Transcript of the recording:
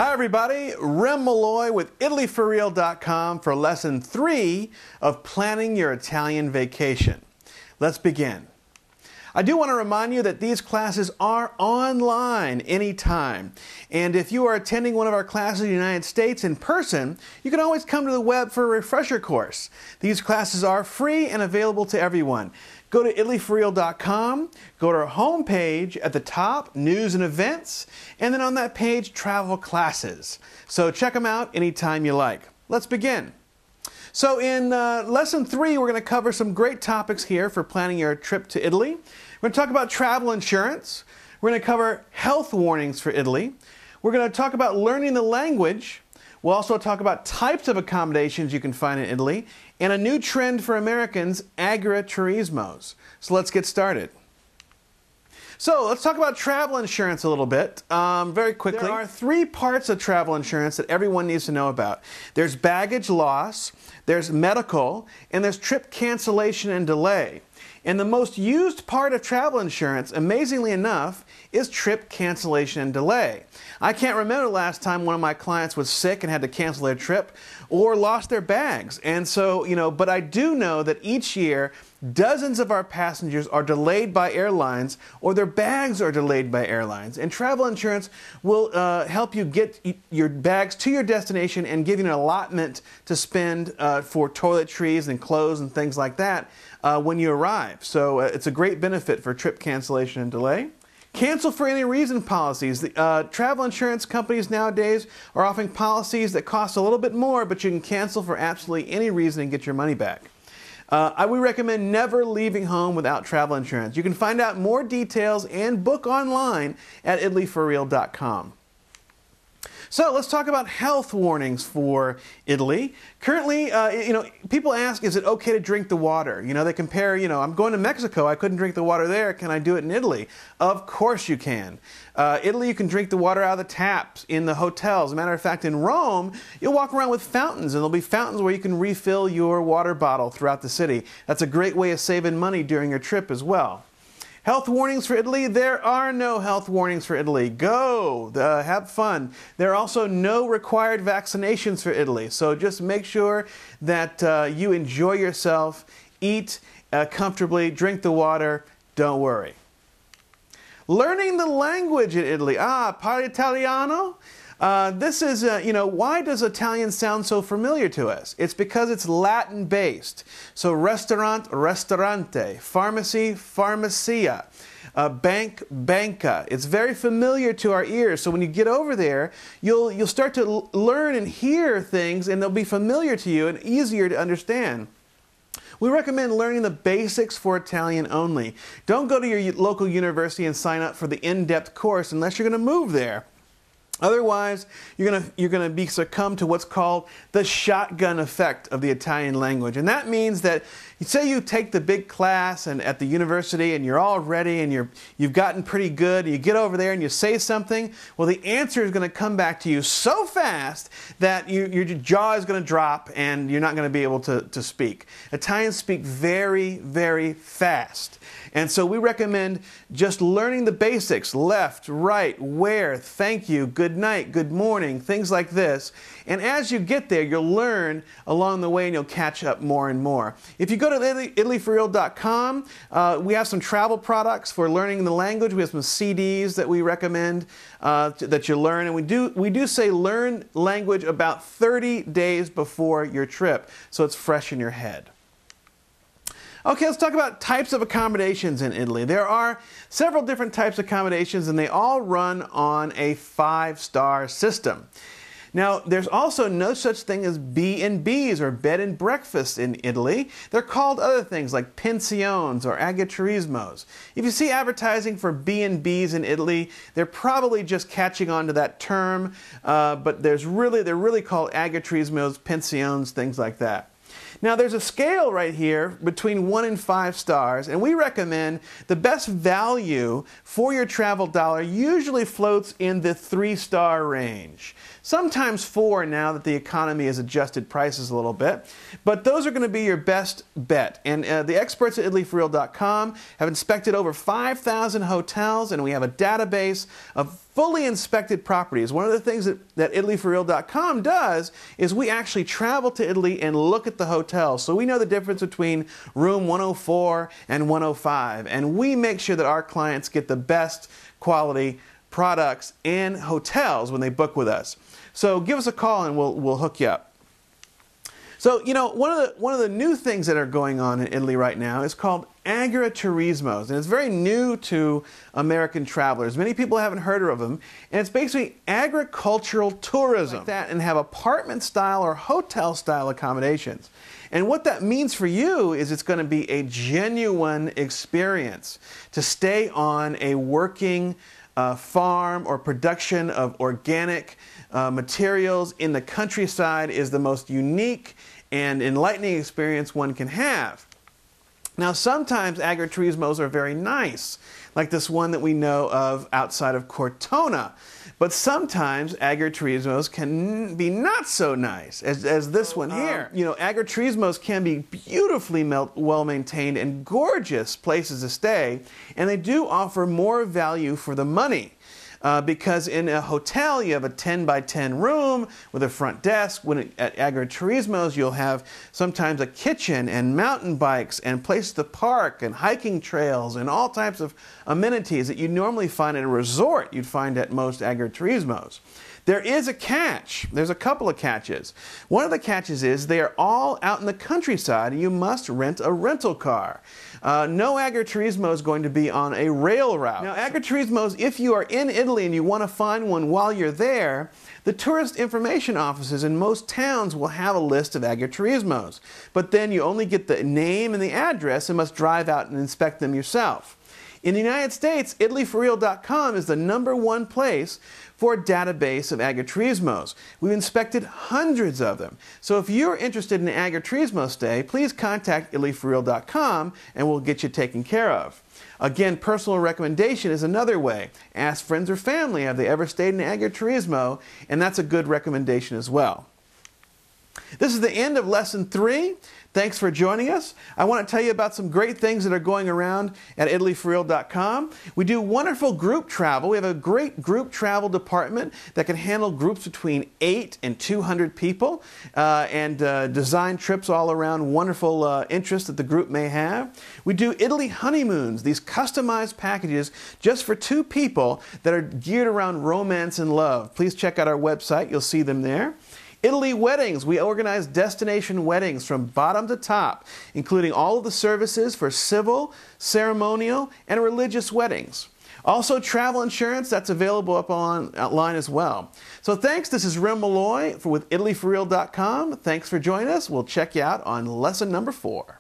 Hi everybody, Rem Malloy with ItalyForReal.com for lesson 3 of planning your Italian vacation. Let's begin. I do want to remind you that these classes are online anytime. And if you are attending one of our classes in the United States in person, you can always come to the web for a refresher course. These classes are free and available to everyone. Go to ItalyForReal.com, go to our home page at the top, News and Events, and then on that page, Travel Classes. So check them out anytime you like. Let's begin. So in lesson 3, we're going to cover some great topics here for planning your trip to Italy. We're going to talk about travel insurance. We're going to cover health warnings for Italy. We're going to talk about learning the language. We'll also talk about types of accommodations you can find in Italy, and a new trend for Americans, agriturismos. So let's get started. So let's talk about travel insurance a little bit, very quickly. There are 3 parts of travel insurance that everyone needs to know about. There's baggage loss, there's medical, and there's trip cancellation and delay. And the most used part of travel insurance, amazingly enough, is trip cancellation and delay. I can't remember the last time one of my clients was sick and had to cancel their trip or lost their bags. And so, but I do know that each year, dozens of our passengers are delayed by airlines or their bags are delayed by airlines. And travel insurance will help you get your bags to your destination and give you an allotment to spend for toiletries and clothes and things like that when you arrive. So it's a great benefit for trip cancellation and delay. Cancel for any reason policies. Travel insurance companies nowadays are offering policies that cost a little bit more, but you can cancel for absolutely any reason and get your money back. I would recommend never leaving home without travel insurance. You can find out more details and book online at ItalyForReal.com. So let's talk about health warnings for Italy. Currently, people ask, is it okay to drink the water? They compare, I'm going to Mexico, I couldn't drink the water there, can I do it in Italy? Of course you can. Italy, you can drink the water out of the taps in the hotels. As a matter of fact, in Rome, you'll walk around with fountains, and there'll be fountains where you can refill your water bottle throughout the city. That's a great way of saving money during your trip as well. Health warnings for Italy? There are no health warnings for Italy. Go! Have fun. There are also no required vaccinations for Italy. So just make sure that you enjoy yourself, eat comfortably, drink the water. Don't worry. Learning the language in Italy. Parli Italiano? This is, why does Italian sound so familiar to us? It's because it's Latin-based. So restaurant, ristorante, pharmacy, pharmacia, bank, banca. It's very familiar to our ears. So when you get over there, you'll start to learn and hear things, and they'll be familiar to you and easier to understand. We recommend learning the basics for Italian only. Don't go to your local university and sign up for the in-depth course unless you're going to move there. Otherwise, you're going to be succumb to what's called the shotgun effect of the Italian language. And that means that, say you take the big class at the university and you're all ready and you've gotten pretty good, and you get over there and you say something, well, the answer is going to come back to you so fast that your jaw is going to drop and you're not going to be able to speak. Italians speak very, very fast. And so we recommend just learning the basics, left, right, where, thank you, good night, good morning, things like this. And as you get there, you'll learn along the way and you'll catch up more and more. If you go to ItalyForReal.com, we have some travel products for learning the language. We have some CDs that we recommend that you learn. And we do say learn language about 30 days before your trip, so it's fresh in your head. Okay, let's talk about types of accommodations in Italy. There are several different types of accommodations, and they all run on a 5-star system. Now, there's also no such thing as B&Bs or bed and breakfast in Italy. They're called other things like pensions or agriturismos. If you see advertising for B&Bs in Italy, they're probably just catching on to that term, but they're really called agriturismos, pensions, things like that. Now there's a scale right here between 1 and 5 stars, and we recommend the best value for your travel dollar usually floats in the 3-star range. Sometimes 4 now that the economy has adjusted prices a little bit, but those are going to be your best bet. And the experts at ItalyForReal.com have inspected over 5,000 hotels, and we have a database of fully inspected properties. One of the things that ItalyForReal.com does is we actually travel to Italy and look at the hotels. So we know the difference between room 104 and 105. And we make sure that our clients get the best quality products and hotels when they book with us. So give us a call and we'll hook you up. So, you know, one of the new things that are going on in Italy right now is called agriturismos, and it's very new to American travelers. Many people haven't heard of them, and it's basically agricultural tourism like that, and have apartment-style or hotel-style accommodations. And what that means for you is it's going to be a genuine experience to stay on a working farm or production of organic materials in the countryside is the most unique and enlightening experience one can have. Now, sometimes agriturismos are very nice, like this one that we know of outside of Cortona. But sometimes agriturismos can be not so nice, as this one here. You know, agriturismos can be beautifully well maintained and gorgeous places to stay, and they do offer more value for the money. Because in a hotel you have a 10 by 10 room with a front desk. At agriturismos you'll have sometimes a kitchen and mountain bikes and places to park and hiking trails and all types of amenities that you normally find at a resort you'd find at most agriturismos. There is a catch. There's a couple of catches. One of the catches is they are all out in the countryside and you must rent a rental car. No agriturismo is going to be on a rail route. Now, agriturismos, if you are in Italy and you want to find one while you're there, the tourist information offices in most towns will have a list of agriturismos. But then you only get the name and the address and must drive out and inspect them yourself. In the United States, ItalyForReal.com is the #1 place for a database of agriturismos. We've inspected hundreds of them. So if you're interested in an agriturismo stay, please contact ItalyForReal.com and we'll get you taken care of. Again, personal recommendation is another way. Ask friends or family, have they ever stayed in an agriturismo? And that's a good recommendation as well. This is the end of Lesson 3. Thanks for joining us. I want to tell you about some great things that are going around at ItalyForReal.com. We do wonderful group travel. We have a great group travel department that can handle groups between 8 and 200 people and design trips all around wonderful interests that the group may have. We do Italy honeymoons, these customized packages just for 2 people that are geared around romance and love. Please check out our website. You'll see them there. Italy weddings. We organize destination weddings from bottom to top, including all of the services for civil, ceremonial, and religious weddings. Also, travel insurance, that's available up online as well. So thanks. This is Rem Malloy with ItalyForReal.com. Thanks for joining us. We'll check you out on lesson number 4.